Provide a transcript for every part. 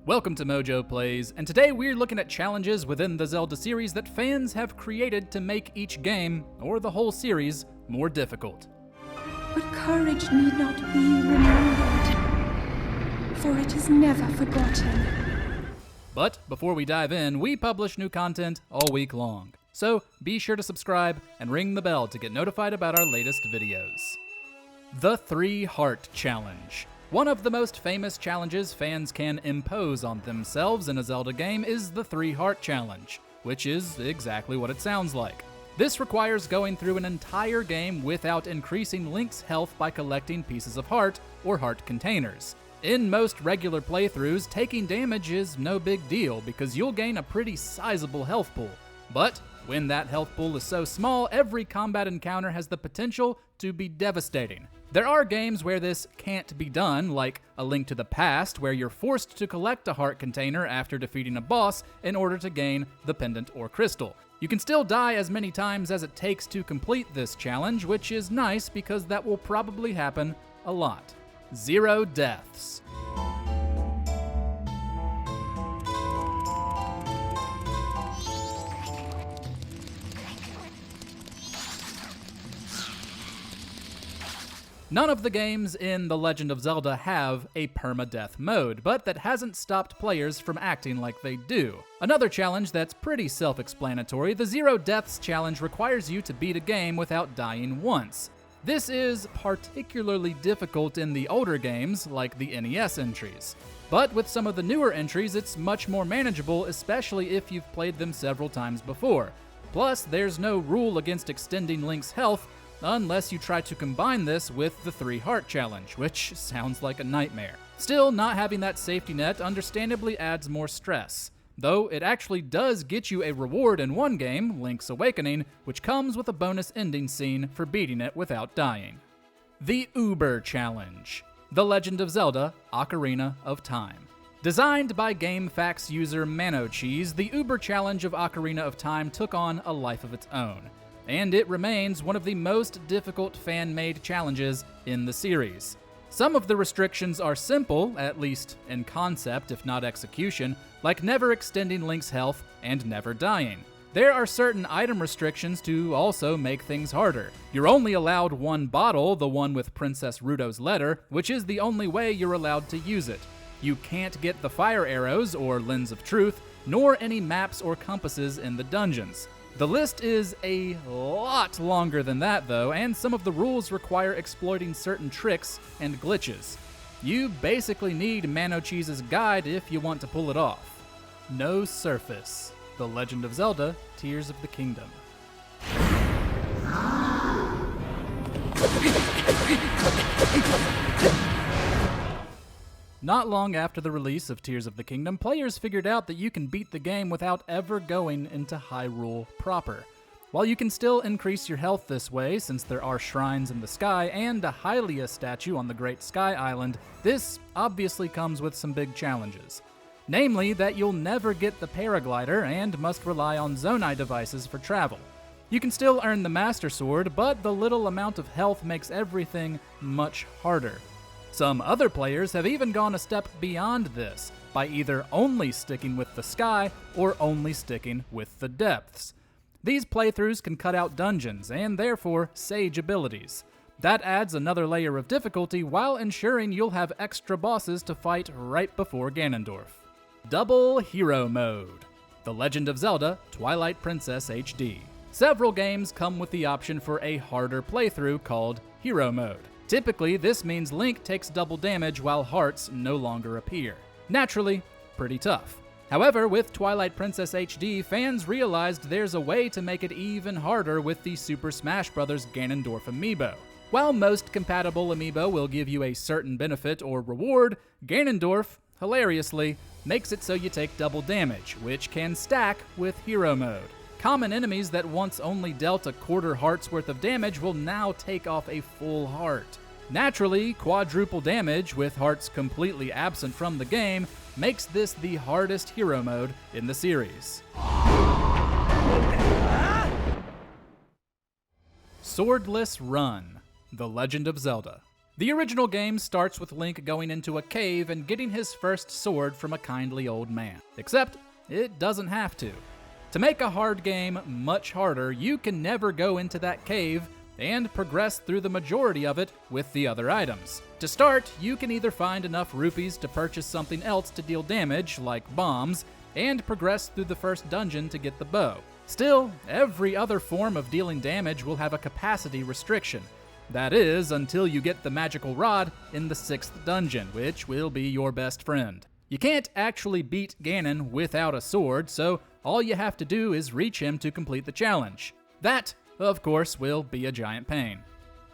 Welcome to MojoPlays, and today we're looking at challenges within the Zelda series that fans have created to make each game, or the whole series, more difficult. But courage need not be remembered, for it is never forgotten. But before we dive in, we publish new content all week long. So be sure to subscribe and ring the bell to get notified about our latest videos. The 3 Heart Challenge. One of the most famous challenges fans can impose on themselves in a Zelda game is the 3 Heart Challenge, which is exactly what it sounds like. This requires going through an entire game without increasing Link's health by collecting pieces of heart or heart containers. In most regular playthroughs, taking damage is no big deal because you'll gain a pretty sizable health pool. But when that health pool is so small, every combat encounter has the potential to be devastating. There are games where this can't be done, like A Link to the Past, where you're forced to collect a heart container after defeating a boss in order to gain the pendant or crystal. You can still die as many times as it takes to complete this challenge, which is nice because that will probably happen a lot. 0 deaths. None of the games in The Legend of Zelda have a permadeath mode, but that hasn't stopped players from acting like they do. Another challenge that's pretty self-explanatory, the 0 deaths challenge requires you to beat a game without dying once. This is particularly difficult in the older games, like the NES entries. But with some of the newer entries, it's much more manageable, especially if you've played them several times before. Plus, there's no rule against extending Link's health, unless you try to combine this with the 3 Heart Challenge, which sounds like a nightmare. Still, not having that safety net understandably adds more stress, though it actually does get you a reward in one game, Link's Awakening, which comes with a bonus ending scene for beating it without dying. The Uber Challenge. The Legend of Zelda: Ocarina of Time. Designed by GameFAQs user ManoCheese, the Uber Challenge of Ocarina of Time took on a life of its own, and it remains one of the most difficult fan-made challenges in the series. Some of the restrictions are simple, at least in concept if not execution, like never extending Link's health and never dying. There are certain item restrictions to also make things harder. You're only allowed one bottle, the one with Princess Ruto's letter, which is the only way you're allowed to use it. You can't get the fire arrows or Lens of Truth, nor any maps or compasses in the dungeons. The list is a lot longer than that though, and some of the rules require exploiting certain tricks and glitches. You basically need ManoCheese's guide if you want to pull it off. No Surface. The Legend of Zelda: Tears of the Kingdom. Not long after the release of Tears of the Kingdom, players figured out that you can beat the game without ever going into Hyrule proper. While you can still increase your health this way, since there are shrines in the sky and a Hylia statue on the Great Sky Island, this obviously comes with some big challenges. Namely, that you'll never get the paraglider and must rely on Zonai devices for travel. You can still earn the Master Sword, but the little amount of health makes everything much harder. Some other players have even gone a step beyond this, by either only sticking with the sky or only sticking with the depths. These playthroughs can cut out dungeons and therefore sage abilities. That adds another layer of difficulty while ensuring you'll have extra bosses to fight right before Ganondorf. Double Hero Mode. The Legend of Zelda: Twilight Princess HD. Several games come with the option for a harder playthrough called Hero Mode. Typically, this means Link takes double damage while hearts no longer appear. Naturally, pretty tough. However, with Twilight Princess HD, fans realized there's a way to make it even harder with the Super Smash Bros. Ganondorf amiibo. While most compatible amiibo will give you a certain benefit or reward, Ganondorf, hilariously, makes it so you take double damage, which can stack with Hero Mode. Common enemies that once only dealt a quarter heart's worth of damage will now take off a full heart. Naturally, quadruple damage, with hearts completely absent from the game, makes this the hardest hero mode in the series. Swordless Run. The Legend of Zelda. The original game starts with Link going into a cave and getting his first sword from a kindly old man. Except, it doesn't have to. To make a hard game much harder, you can never go into that cave and progress through the majority of it with the other items. To start, you can either find enough rupees to purchase something else to deal damage, like bombs, and progress through the first dungeon to get the bow. Still, every other form of dealing damage will have a capacity restriction. That is, until you get the magical rod in the 6th dungeon, which will be your best friend. You can't actually beat Ganon without a sword, so all you have to do is reach him to complete the challenge. That, of course, will be a giant pain.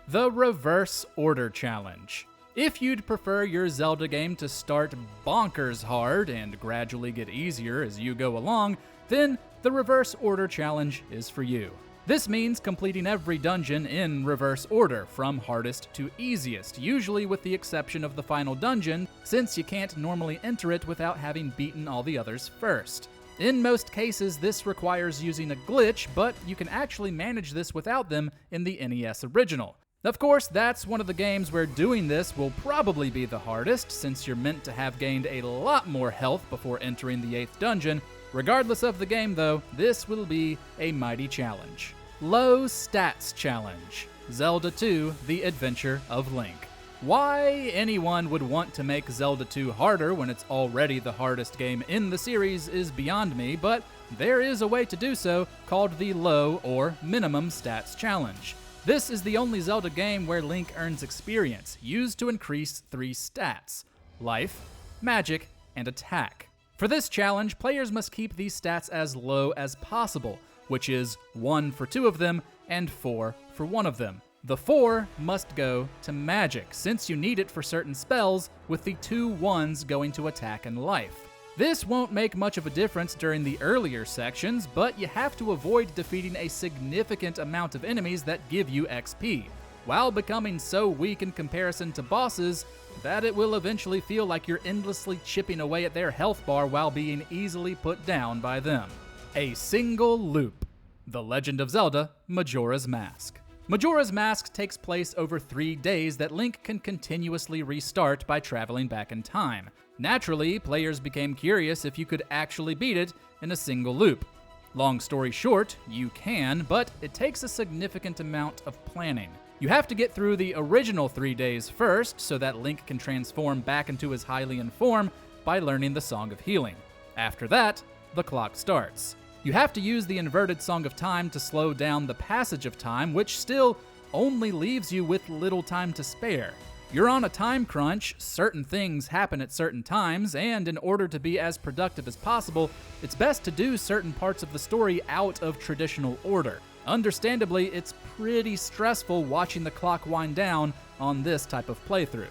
The Reverse Order Challenge. If you'd prefer your Zelda game to start bonkers hard and gradually get easier as you go along, then the Reverse Order Challenge is for you. This means completing every dungeon in reverse order, from hardest to easiest, usually with the exception of the final dungeon, since you can't normally enter it without having beaten all the others first. In most cases, this requires using a glitch, but you can actually manage this without them in the NES original. Of course, that's one of the games where doing this will probably be the hardest, since you're meant to have gained a lot more health before entering the 8th dungeon. Regardless of the game, though, this will be a mighty challenge. Low Stats Challenge. Zelda 2: The Adventure of Link. Why anyone would want to make Zelda 2 harder when it's already the hardest game in the series is beyond me, but there is a way to do so, called the Low or Minimum Stats Challenge. This is the only Zelda game where Link earns experience, used to increase 3 stats: life, magic, and attack. For this challenge, players must keep these stats as low as possible, which is 1 for 2 of them and 4 for 1 of them. The 4 must go to magic, since you need it for certain spells, with the 2 1s going to attack and life. This won't make much of a difference during the earlier sections, but you have to avoid defeating a significant amount of enemies that give you XP, while becoming so weak in comparison to bosses that it will eventually feel like you're endlessly chipping away at their health bar while being easily put down by them. A single loop. The Legend of Zelda: Majora's Mask. Majora's Mask takes place over 3 days that Link can continuously restart by traveling back in time. Naturally, players became curious if you could actually beat it in a single loop. Long story short, you can, but it takes a significant amount of planning. You have to get through the original 3 days first, so that Link can transform back into his Hylian form by learning the Song of Healing. After that, the clock starts. You have to use the inverted Song of Time to slow down the passage of time, which still only leaves you with little time to spare. You're on a time crunch, certain things happen at certain times, and in order to be as productive as possible, it's best to do certain parts of the story out of traditional order. Understandably, it's pretty stressful watching the clock wind down on this type of playthrough.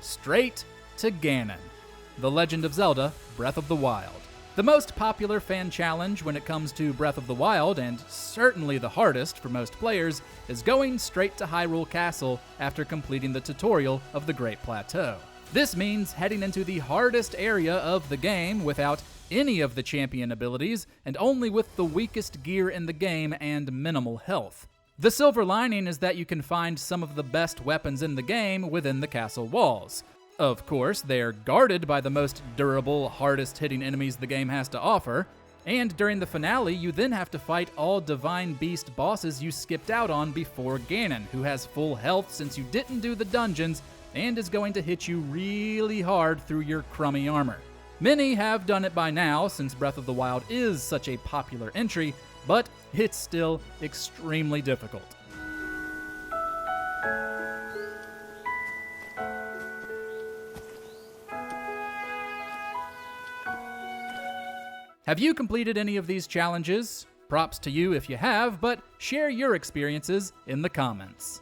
Straight to Ganon. The Legend of Zelda: Breath of the Wild. The most popular fan challenge when it comes to Breath of the Wild, and certainly the hardest for most players, is going straight to Hyrule Castle after completing the tutorial of the Great Plateau. This means heading into the hardest area of the game without any of the champion abilities, and only with the weakest gear in the game and minimal health. The silver lining is that you can find some of the best weapons in the game within the castle walls. Of course, they're guarded by the most durable, hardest-hitting enemies the game has to offer, and during the finale, you then have to fight all Divine Beast bosses you skipped out on before Ganon, who has full health since you didn't do the dungeons, and is going to hit you really hard through your crummy armor. Many have done it by now, since Breath of the Wild is such a popular entry, but it's still extremely difficult. Have you completed any of these challenges? Props to you if you have, but share your experiences in the comments.